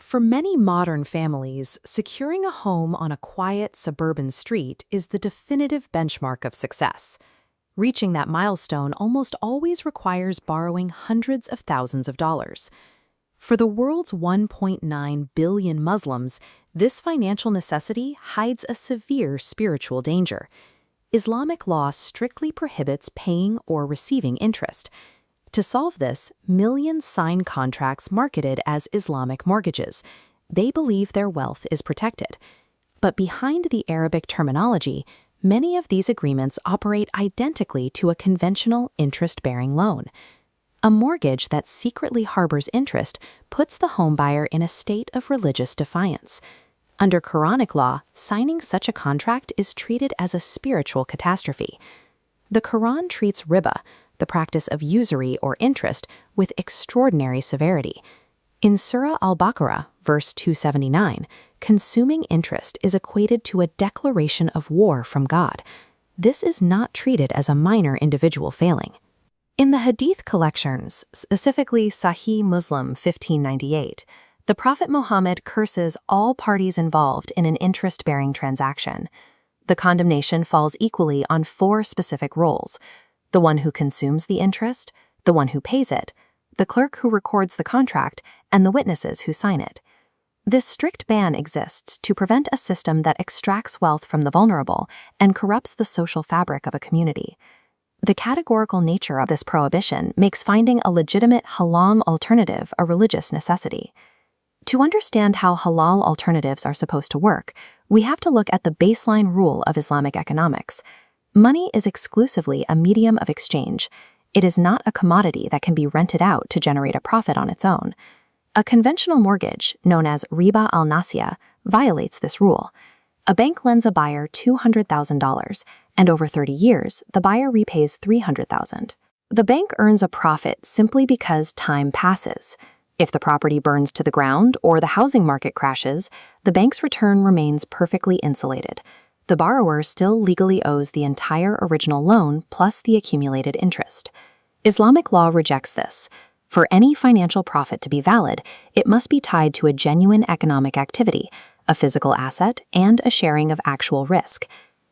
For many modern families, securing a home on a quiet suburban street is the definitive benchmark of success. Reaching that milestone almost always requires borrowing hundreds of thousands of dollars. For the world's 1.9 billion Muslims, this financial necessity hides a severe spiritual danger. Islamic law strictly prohibits paying or receiving interest. To solve this, millions sign contracts marketed as Islamic mortgages. They believe their wealth is protected. But behind the Arabic terminology, many of these agreements operate identically to a conventional interest-bearing loan. A mortgage that secretly harbors interest puts the homebuyer in a state of religious defiance. Under Quranic law, signing such a contract is treated as a spiritual catastrophe. The Quran treats riba, the practice of usury or interest, with extraordinary severity. In Surah Al-Baqarah, verse 279, consuming interest is equated to a declaration of war from God. This is not treated as a minor individual failing. In the Hadith collections, specifically Sahih Muslim 1598, the Prophet Muhammad curses all parties involved in an interest-bearing transaction. The condemnation falls equally on four specific roles: the one who consumes the interest, the one who pays it, the clerk who records the contract, and the witnesses who sign it. This strict ban exists to prevent a system that extracts wealth from the vulnerable and corrupts the social fabric of a community. The categorical nature of this prohibition makes finding a legitimate halal alternative a religious necessity. To understand how halal alternatives are supposed to work, we have to look at the baseline rule of Islamic economics. Money is exclusively a medium of exchange. It is not a commodity that can be rented out to generate a profit on its own. A conventional mortgage, known as Riba al-Nasiya, violates this rule. A bank lends a buyer $200,000, and over 30 years, the buyer repays $300,000. The bank earns a profit simply because time passes. If the property burns to the ground or the housing market crashes, the bank's return remains perfectly insulated. The borrower still legally owes the entire original loan plus the accumulated interest. Islamic law rejects this. For any financial profit to be valid, it must be tied to a genuine economic activity, a physical asset, and a sharing of actual risk.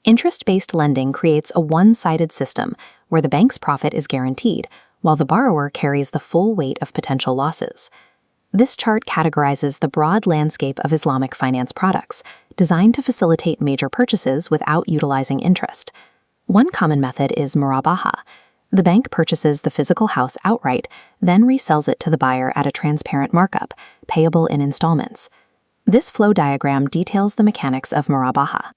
Interest-based lending creates a one-sided system where the bank's profit is guaranteed, while the borrower carries the full weight of potential losses. This chart categorizes the broad landscape of Islamic finance products, designed to facilitate major purchases without utilizing interest. One common method is Murabaha. The bank purchases the physical house outright, then resells it to the buyer at a transparent markup, payable in installments. This flow diagram details the mechanics of Murabaha.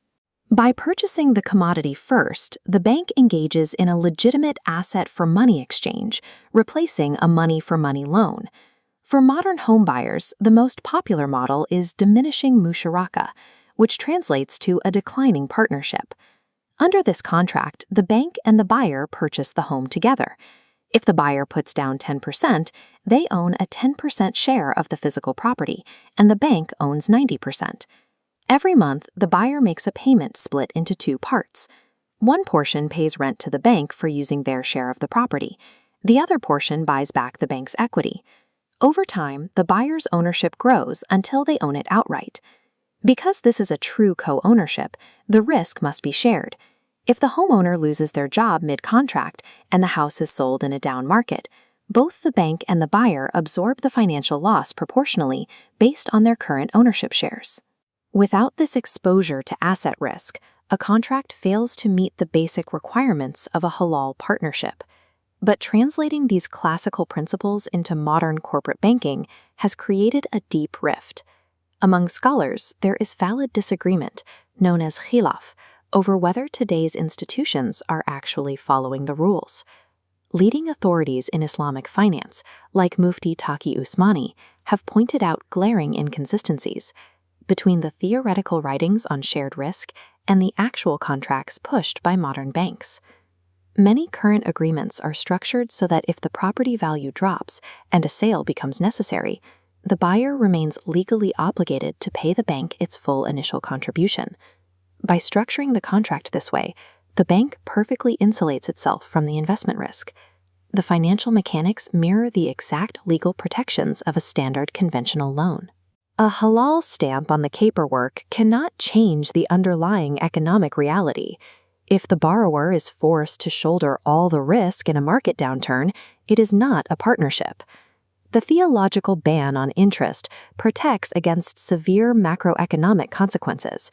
By purchasing the commodity first, the bank engages in a legitimate asset-for-money exchange, replacing a money-for-money loan. For modern homebuyers, the most popular model is Diminishing Musharakah, which translates to a declining partnership. Under this contract, the bank and the buyer purchase the home together. If the buyer puts down 10%, they own a 10% share of the physical property, and the bank owns 90%. Every month, the buyer makes a payment split into two parts. One portion pays rent to the bank for using their share of the property. The other portion buys back the bank's equity. Over time, the buyer's ownership grows until they own it outright. Because this is a true co-ownership, the risk must be shared. If the homeowner loses their job mid-contract and the house is sold in a down market, both the bank and the buyer absorb the financial loss proportionally based on their current ownership shares. Without this exposure to asset risk, a contract fails to meet the basic requirements of a halal partnership. But translating these classical principles into modern corporate banking has created a deep rift. Among scholars, there is valid disagreement, known as khilaf, over whether today's institutions are actually following the rules. Leading authorities in Islamic finance, like Mufti Taqi Usmani, have pointed out glaring inconsistencies between the theoretical writings on shared risk and the actual contracts pushed by modern banks. Many current agreements are structured so that if the property value drops and a sale becomes necessary, the buyer remains legally obligated to pay the bank its full initial contribution. By structuring the contract this way, the bank perfectly insulates itself from the investment risk. The financial mechanics mirror the exact legal protections of a standard conventional loan. A halal stamp on the paperwork cannot change the underlying economic reality. If the borrower is forced to shoulder all the risk in a market downturn, it is not a partnership. The theological ban on interest protects against severe macroeconomic consequences.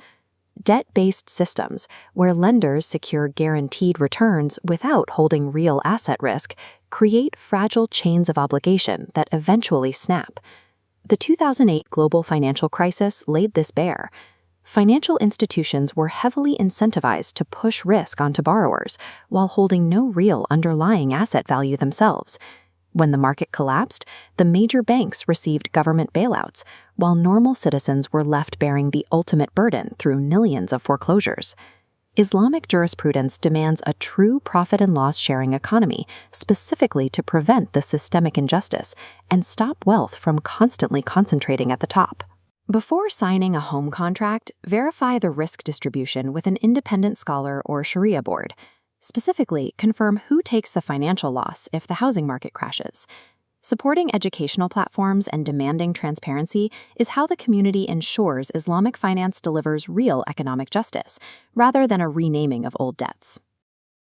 Debt-based systems, where lenders secure guaranteed returns without holding real asset risk, create fragile chains of obligation that eventually snap. The 2008 global financial crisis laid this bare. Financial institutions were heavily incentivized to push risk onto borrowers while holding no real underlying asset value themselves. When the market collapsed, the major banks received government bailouts, while normal citizens were left bearing the ultimate burden through millions of foreclosures. Islamic jurisprudence demands a true profit and loss sharing economy, specifically to prevent the systemic injustice and stop wealth from constantly concentrating at the top. Before signing a home contract, verify the risk distribution with an independent scholar or Shari'a board. Specifically, confirm who takes the financial loss if the housing market crashes. Supporting educational platforms and demanding transparency is how the community ensures Islamic finance delivers real economic justice, rather than a renaming of old debts.